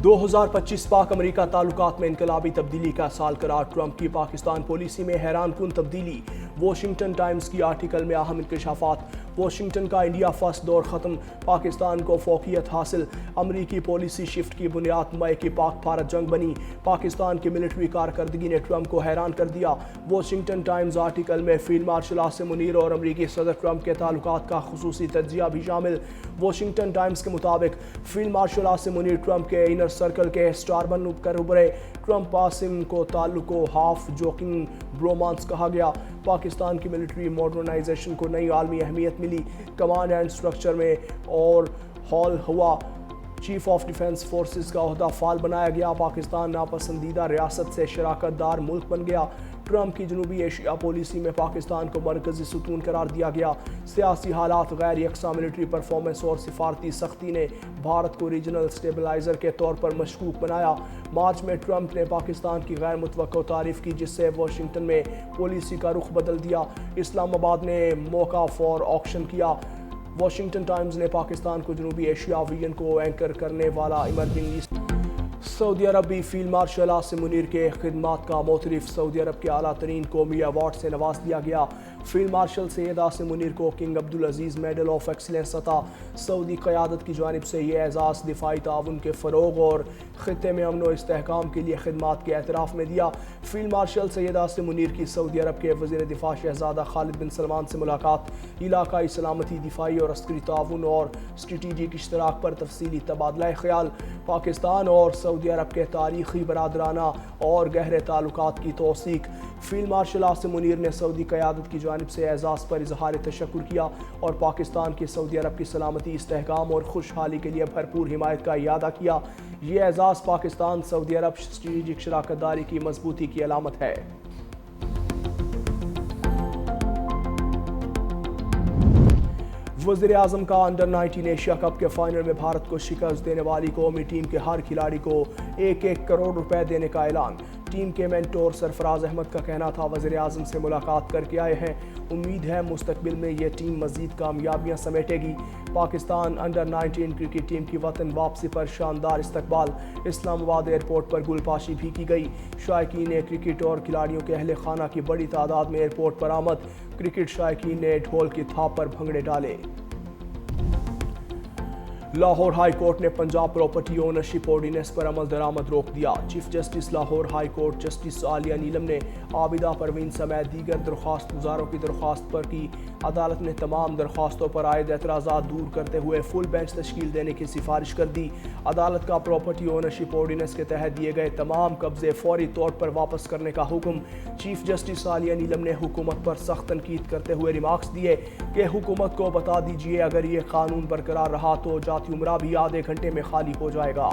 2025 پاک امریکہ تعلقات میں انقلابی تبدیلی کا سال قرار، ٹرمپ کی پاکستان پالیسی میں حیران کن تبدیلی، واشنگٹن ٹائمز کی آرٹیکل میں اہم انکشافات، واشنگٹن کا انڈیا فرسٹ دور ختم، پاکستان کو فوقیت حاصل، امریکی پالیسی شفٹ کی بنیاد مئی کی پاک بھارت جنگ بنی، پاکستان کی ملٹری کارکردگی نے ٹرمپ کو حیران کر دیا، واشنگٹن ٹائمز آرٹیکل میں فیلڈ مارشل عاصم منیر اور امریکی صدر ٹرمپ کے تعلقات کا خصوصی تجزیہ بھی شامل۔ واشنگٹن ٹائمز کے مطابق field marshal Asim Munir Trump کے انر سرکل کے سٹار بن کر ابھرے، ٹرمپ عاصم کو تعلق کو ہاف جوکنگ برومانس کہا گیا، پاکستان کی ملٹری ماڈرنائزیشن کو نئی عالمی اہمیت ملی، کمانڈ اینڈ سٹرکچر میں اور ہال ہوا، چیف آف ڈیفنس فورسز کا عہدہ فعال بنایا گیا، پاکستان ناپسندیدہ ریاست سے شراکت دار ملک بن گیا، ٹرمپ کی جنوبی ایشیا پالیسی میں پاکستان کو مرکزی ستون قرار دیا گیا، سیاسی حالات غیر یکساں، ملٹری پرفارمنس اور سفارتی سختی نے بھارت کو ریجنل سٹیبلائزر کے طور پر مشکوک بنایا، مارچ میں ٹرمپ نے پاکستان کی غیر متوقع تعریف کی جس سے واشنگٹن میں پالیسی کا رخ بدل دیا، اسلام آباد نے موقع فار آکشن کیا، واشنگٹن ٹائمز نے پاکستان کو جنوبی ایشیا ویژن کو اینکر کرنے والا ایمرجنگ ایسٹ سعودی عرب بھی فیلڈ مارشل عاصم منیر کے خدمات کا معترف، سعودی عرب کے اعلیٰ ترین قومی ایوارڈ سے نواز دیا گیا، فیلڈ مارشل سید عاصم منیر کو king Abdulaziz medal of excellence عطا، سعودی قیادت کی جانب سے یہ اعزاز دفاعی تعاون کے فروغ اور خطے میں امن و استحکام کے لیے خدمات کے اعتراف میں دیا، فیلڈ مارشل سید عاصم منیر کی سعودی عرب کے وزیر دفاع شہزادہ خالد بن سلمان سے ملاقات، علاقائی سلامتی، دفاعی اور عسکری تعاون اور اسٹریٹجک اشتراک پر تفصیلی تبادلہ خیال، پاکستان اور سعودی عرب کے تاریخی، برادرانہ اور گہرے تعلقات کی توثیق، فیلڈ مارشل عاصم منیر نے سعودی قیادت کی جانب سے اعزاز پر اظہار تشکر کیا اور پاکستان کی سعودی عرب کی سلامتی، استحکام اور خوشحالی کے لیے بھرپور حمایت کا اعادہ کیا، یہ اعزاز پاکستان سعودی عرب اسٹریٹجک شراکت داری کی مضبوطی کی علامت ہے۔ وزیر اعظم کا انڈر 19 ایشیا کپ کے فائنل میں بھارت کو شکست دینے والی قومی ٹیم کے ہر کھلاڑی کو 1-1 کروڑ روپے دینے کا اعلان، ٹیم کے مینٹور سرفراز احمد کا کہنا تھا وزیر اعظم سے ملاقات کر کے آئے ہیں، امید ہے مستقبل میں یہ ٹیم مزید کامیابیاں سمیٹے گی، پاکستان انڈر 19 کرکٹ ٹیم کی وطن واپسی پر شاندار استقبال، اسلام آباد ایئرپورٹ پر گل پاشی بھی کی گئی، شائقین کرکٹ اور کھلاڑیوں کے اہل خانہ کی بڑی تعداد میں ایئرپورٹ پر آمد، کرکٹ شائقین نے ڈھول کی تھاپ پر بھنگڑے ڈالے۔ لاہور ہائی کورٹ نے پنجاب پراپرٹی اونرشپ آرڈیننس پر عمل درآمد روک دیا، chief justice Lahore High Court justice Aalia Neelum نے عابدہ پروین سمیت دیگر درخواست گزاروں کی درخواست پر کی، عدالت نے تمام درخواستوں پر عائد اعتراضات دور کرتے ہوئے فل بینچ تشکیل دینے کی سفارش کر دی، عدالت کا پراپرٹی اونرشپ آرڈیننس کے تحت دیے گئے تمام قبضے فوری طور پر واپس کرنے کا حکم، چیف جسٹس عالیہ نیلم نے حکومت پر سخت تنقید کرتے ہوئے ریمارکس دیے کہ حکومت کو بتا دیجیے اگر یہ قانون برقرار رہا تو جاتی عمرہ بھی آدھے گھنٹے میں خالی ہو جائے گا۔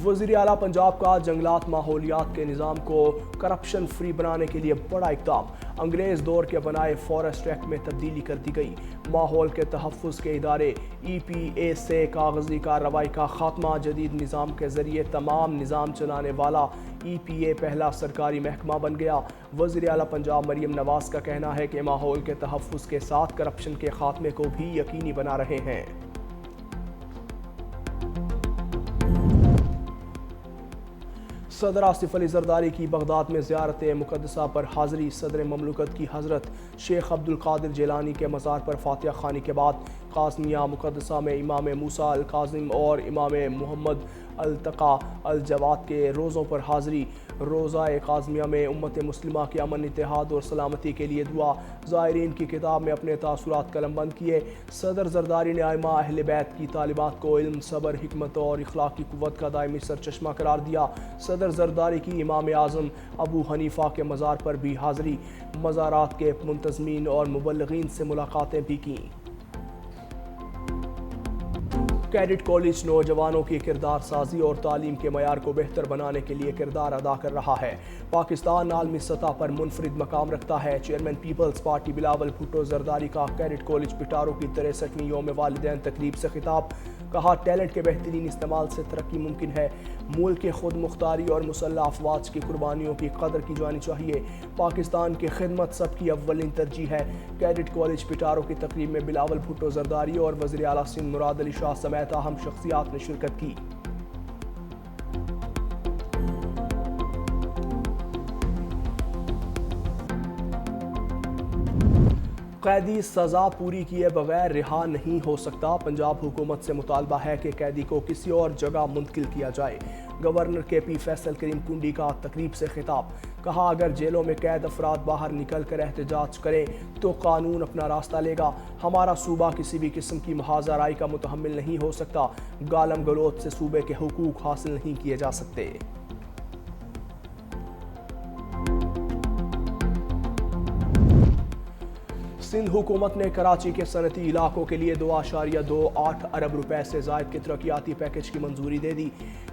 وزیر اعلیٰ پنجاب کا جنگلات ماحولیات کے نظام کو کرپشن فری بنانے کے لیے بڑا اقدام، انگریز دور کے بنائے فارسٹ ایکٹ میں تبدیلی کر دی گئی، ماحول کے تحفظ کے ادارے EPA سے کاغذی کارروائی کا خاتمہ، جدید نظام کے ذریعے تمام نظام چلانے والا EPA پہلا سرکاری محکمہ بن گیا، وزیر اعلیٰ پنجاب مریم نواز کا کہنا ہے کہ ماحول کے تحفظ کے ساتھ کرپشن کے خاتمے کو بھی یقینی بنا رہے ہیں۔ صدر آصف علی زرداری کی بغداد میں زیارت مقدسہ پر حاضری، صدر مملکت کی حضرت شیخ عبدالقادر جیلانی کے مزار پر فاتحہ خوانی کے بعد قاسمیہ مقدسہ میں امام موسیٰ الکاظم اور امام محمد التقیٰ الجواد کے روزوں پر حاضری، روزہ قاسمیہ میں امت مسلمہ کے امن، اتحاد اور سلامتی کے لیے دعا، زائرین کی کتاب میں اپنے تاثرات قلم بند کیے، صدر زرداری نے ائمہ اہل بیت کی تعلیمات کو علم، صبر، حکمت اور اخلاقی قوت کا دائمی سرچشمہ قرار دیا، صدر زرداری کی امام اعظم ابو حنیفہ کے مزار پر بھی حاضری، مزارات کے منتظمین اور مبلغین سے ملاقاتیں بھی کیں۔ کیڈٹ کالج نوجوانوں کی کردار سازی اور تعلیم کے معیار کو بہتر بنانے کے لیے کردار ادا کر رہا ہے، پاکستان عالمی سطح پر منفرد مقام رکھتا ہے، chairman Peoples Party Bilawal Bhutto Zardari کا کیڈٹ کالج پٹارو کی 63ویں یوم والدین تقریب سے خطاب، کہا ٹیلنٹ کے بہترین استعمال سے ترقی ممکن ہے، ملک کی خود مختاری اور مسلح افواج کی قربانیوں کی قدر کی جانی چاہیے، پاکستان کی خدمت سب کی اولین ترجیح ہے۔ کیڈٹ کالج پٹارو کی تقریب میں بلاول بھٹو زرداری اور وزیر اعلیٰ سندھ مراد علی شاہ سمیت اہم شخصیات نے شرکت کی۔ قیدی سزا پوری کیے بغیر رہا نہیں ہو سکتا، پنجاب حکومت سے مطالبہ ہے کہ قیدی کو کسی اور جگہ منتقل کیا جائے، گورنر کے پی فیصل کریم کنڈی کا تقریب سے خطاب، کہا اگر جیلوں میں قید افراد باہر نکل کر احتجاج کریں تو قانون اپنا راستہ لے گا، ہمارا صوبہ کسی بھی قسم کی محاذ آرائی کا متحمل نہیں ہو سکتا، گالم گلوچ سے صوبے کے حقوق حاصل نہیں کیے جا سکتے۔ سندھ حکومت نے کراچی کے صنعتی علاقوں کے لیے 2.28 ارب روپے سے زائد کے ترقیاتی پیکج کی منظوری دے دی۔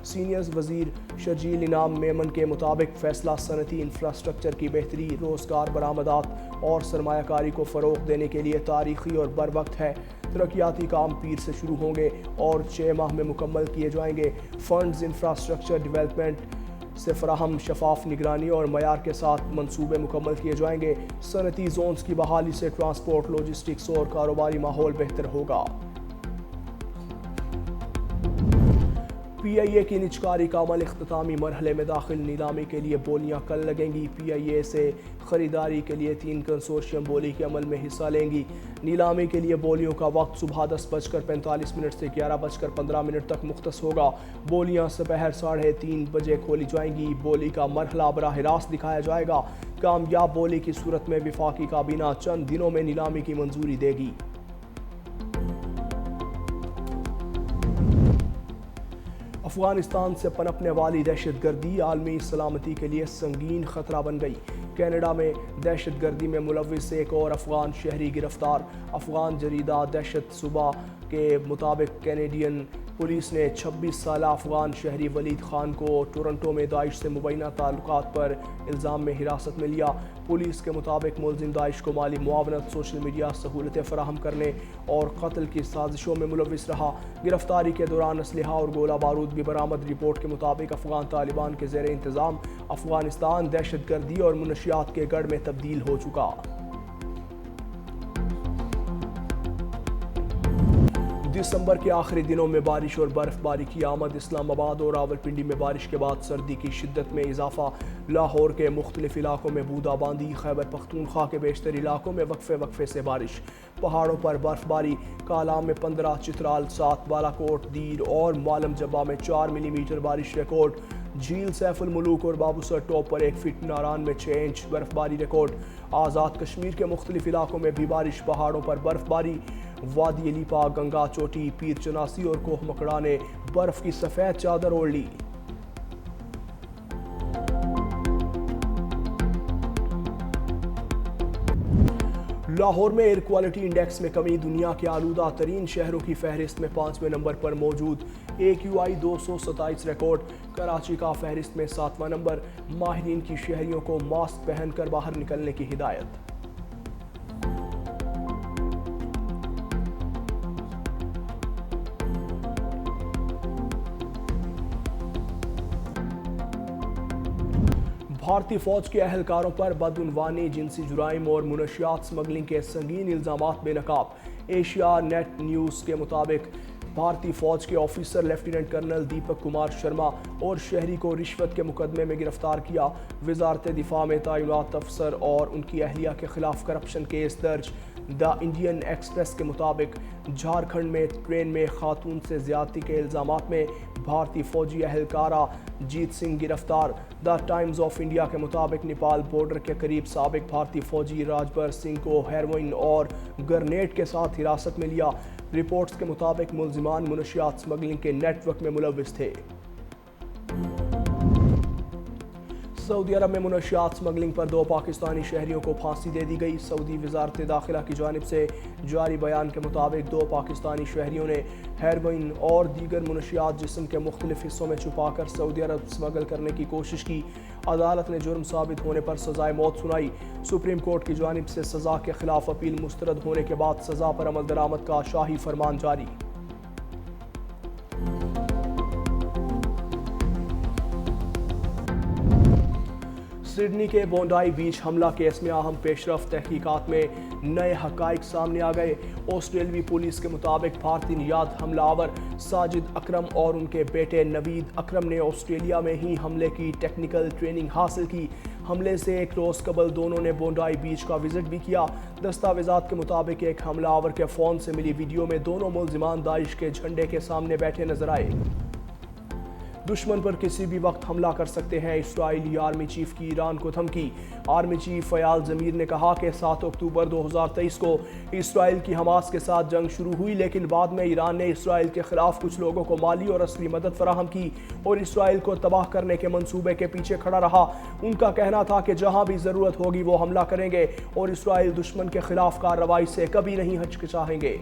سینئر وزیر شرجیل انعام میمن کے مطابق فیصلہ صنعتی انفراسٹرکچر کی بہتری، روزگار برآمدات اور سرمایہ کاری کو فروغ دینے کے لیے تاریخی اور بروقت ہے۔ ترقیاتی کام پیر سے شروع ہوں گے اور 6 ماہ میں مکمل کیے جائیں گے۔ فنڈز انفراسٹرکچر ڈیولپمنٹ سے فراہم شفاف نگرانی اور معیار کے ساتھ منصوبے مکمل کیے جائیں گے۔ صنعتی زونز کی بحالی سے ٹرانسپورٹ، لاجسٹکس اور کاروباری ماحول بہتر ہوگا۔ پی آئی اے کی نجکاری کا عمل اختتامی مرحلے میں داخل، نیلامی کے لیے بولیاں کل لگیں گی۔ پی آئی اے سے خریداری کے لیے 3 کنسورشیم بولی کے عمل میں حصہ لیں گی۔ نیلامی کے لیے بولیوں کا وقت صبح 10:45 سے 11:15 تک مختص ہوگا۔ بولیاں سپہر 3:30 بجے کھولی جائیں گی۔ بولی کا مرحلہ براہ راست دکھایا جائے گا۔ کامیاب بولی کی صورت میں وفاقی کابینہ چند دنوں میں نیلامی کی منظوری دے گی۔ افغانستان سے پنپنے والی دہشت گردی عالمی سلامتی کے لیے سنگین خطرہ بن گئی۔ کینیڈا میں دہشت گردی میں ملوث ایک اور افغان شہری گرفتار۔ افغان جریدہ دہشت صبح کے مطابق کینیڈین پولیس نے 26 سالہ افغان شہری ولید خان کو ٹورنٹو میں داعش سے مبینہ تعلقات پر الزام میں حراست میں لیا۔ پولیس کے مطابق ملزم داعش کو مالی معاونت، سوشل میڈیا سہولتیں فراہم کرنے اور قتل کی سازشوں میں ملوث رہا۔ گرفتاری کے دوران اسلحہ اور گولہ بارود بھی برآمد۔ رپورٹ کے مطابق افغان طالبان کے زیر انتظام افغانستان دہشت گردی اور منشیات کے گڑھ میں تبدیل ہو چکا۔ دسمبر کے آخری دنوں میں بارش اور برف باری کی آمد۔ اسلام آباد اور راولپنڈی میں بارش کے بعد سردی کی شدت میں اضافہ۔ لاہور کے مختلف علاقوں میں بودا باندی۔ خیبر پختونخوا کے بیشتر علاقوں میں وقفے سے بارش۔ پہاڑوں پر برف باری۔ کالام میں 15، چترال 7، بالاکوٹ، دیر اور معلم جبہ میں 4 ملی میٹر بارش ریکارڈ۔ جھیل سیف الملوک اور بابوسر ٹاپ پر 1 فٹ، ناران میں 6 انچ برف باری ریکارڈ۔ آزاد کشمیر کے مختلف علاقوں میں بھی بارش۔ پہاڑوں پر برف باری۔ وادی لیپا، گنگا چوٹی، پیر چناسی اور کوہ مکڑا نے برف کی سفید چادر اوڑھ لی۔ لاہور میں ایئر کوالٹی انڈیکس میں کمی، دنیا کے آلودہ ترین شہروں کی فہرست میں 5ویں نمبر پر موجود۔ AQI 227 record. کراچی کا فہرست میں 7واں نمبر۔ ماہرین کی شہریوں کو ماسک پہن کر باہر نکلنے کی ہدایت۔ بھارتی فوج کے اہلکاروں پر بدعنوانی، جنسی جرائم اور منشیات سمگلنگ کے سنگین الزامات بے نقاب۔ ایشیا نیٹ نیوز کے مطابق بھارتی فوج کے officer lieutenant colonel Deepak Kumar Sharma اور شہری کو رشوت کے مقدمے میں گرفتار کیا۔ وزارت دفاع میں تعینات افسر اور ان کی اہلیہ کے خلاف کرپشن کیس درج۔ دا انڈین ایکسپریس کے مطابق جھارکھنڈ میں ٹرین میں خاتون سے زیادتی کے الزامات میں بھارتی فوجی اہلکارہ جیت سنگھ گرفتار۔ دا ٹائمز آف انڈیا کے مطابق نیپال بارڈر کے قریب سابق بھارتی فوجی راجبر سنگھ کو ہیروئن اور گرنیڈ کے ساتھ حراست میں لیا۔ رپورٹس کے مطابق ملزمان منشیات سمگلنگ کے نیٹ ورک میں ملوث تھے۔ سعودی عرب میں منشیات سمگلنگ پر 2 پاکستانی شہریوں کو پھانسی دے دی گئی۔ سعودی وزارت داخلہ کی جانب سے جاری بیان کے مطابق 2 پاکستانی شہریوں نے ہیروئن اور دیگر منشیات جسم کے مختلف حصوں میں چھپا کر سعودی عرب سمگل کرنے کی کوشش کی۔ عدالت نے جرم ثابت ہونے پر سزائے موت سنائی۔ سپریم کورٹ کی جانب سے سزا کے خلاف اپیل مسترد ہونے کے بعد سزا پر عمل درآمد کا شاہی فرمان جاری۔ سڈنی کے بونڈائی بیچ حملہ کیس میں اہم پیش رفت، تحقیقات میں نئے حقائق سامنے آ گئے۔ آسٹریلوی پولیس کے مطابق بھارتی نژاد حملہ آور ساجد اکرم اور ان کے بیٹے نوید اکرم نے آسٹریلیا میں ہی حملے کی ٹیکنیکل ٹریننگ حاصل کی۔ حملے سے ایک روز قبل دونوں نے بونڈائی بیچ کا وزٹ بھی کیا۔ دستاویزات کے مطابق ایک حملہ آور کے فون سے ملی ویڈیو میں دونوں ملزمان داعش کے جھنڈے کے سامنے بیٹھے نظر آئے۔ دشمن پر کسی بھی وقت حملہ کر سکتے ہیں، اسرائیلی آرمی چیف کی ایران کو دھمکی۔ آرمی چیف ایال زمیر نے کہا کہ 7 اکتوبر 2023 کو اسرائیل کی حماس کے ساتھ جنگ شروع ہوئی، لیکن بعد میں ایران نے اسرائیل کے خلاف کچھ لوگوں کو مالی اور عسکری مدد فراہم کی اور اسرائیل کو تباہ کرنے کے منصوبے کے پیچھے کھڑا رہا۔ ان کا کہنا تھا کہ جہاں بھی ضرورت ہوگی وہ حملہ کریں گے اور اسرائیل دشمن کے خلاف کارروائی سے کبھی نہیں ہچکچائیں گے۔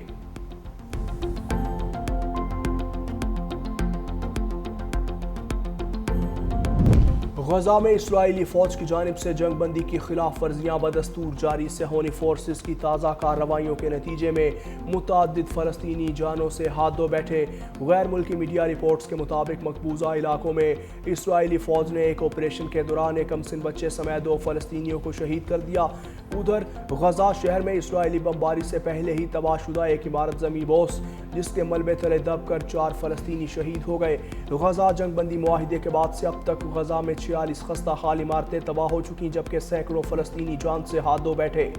غزہ میں اسرائیلی فوج کی جانب سے جنگ بندی کی خلاف ورزیاں بدستور جاری۔ صہیونی فورسز کی تازہ کارروائیوں کے نتیجے میں متعدد فلسطینی جانوں سے ہاتھ دھو بیٹھے۔ غیر ملکی میڈیا رپورٹس کے مطابق مقبوضہ علاقوں میں اسرائیلی فوج نے ایک آپریشن کے دوران ایک کمسن بچے سمیت 2 فلسطینیوں کو شہید کر دیا۔ ادھر غزہ شہر میں اسرائیلی بمباری سے پہلے ہی تباہ شدہ ایک عمارت زمیں بوس جس کے ملبے تلے دب کر 4 فلسطینی شہید ہو گئے۔ غزہ جنگ بندی معاہدے کے بعد سے اب تک غزہ میں 46 خستہ حال عمارتیں تباہ ہو چکی، جبکہ سینکڑوں فلسطینی جان سے ہاتھ دھو بیٹھے۔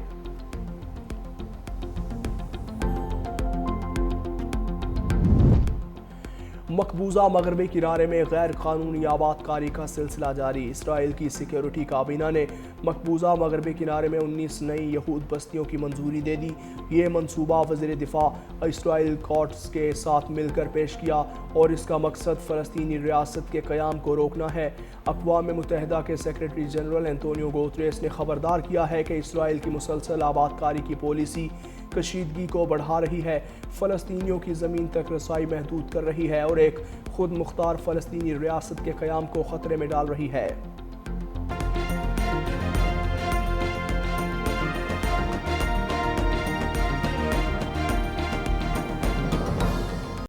مقبوضہ مغربی کنارے میں غیر قانونی آباد کاری کا سلسلہ جاری۔ اسرائیل کی سیکیورٹی کابینہ نے مقبوضہ مغربی کنارے میں 19 نئی یہود بستیوں کی منظوری دے دی۔ یہ منصوبہ وزیر دفاع اسرائیل کاٹز کے ساتھ مل کر پیش کیا اور اس کا مقصد فلسطینی ریاست کے قیام کو روکنا ہے۔ اقوام متحدہ کے سیکریٹری جنرل انتونیو گوتریس نے خبردار کیا ہے کہ اسرائیل کی مسلسل آباد کاری کی پالیسی کشیدگی کو بڑھا رہی ہے، فلسطینیوں کی زمین تک رسائی محدود کر رہی ہے اور ایک خود مختار فلسطینی ریاست کے قیام کو خطرے میں ڈال رہی ہے۔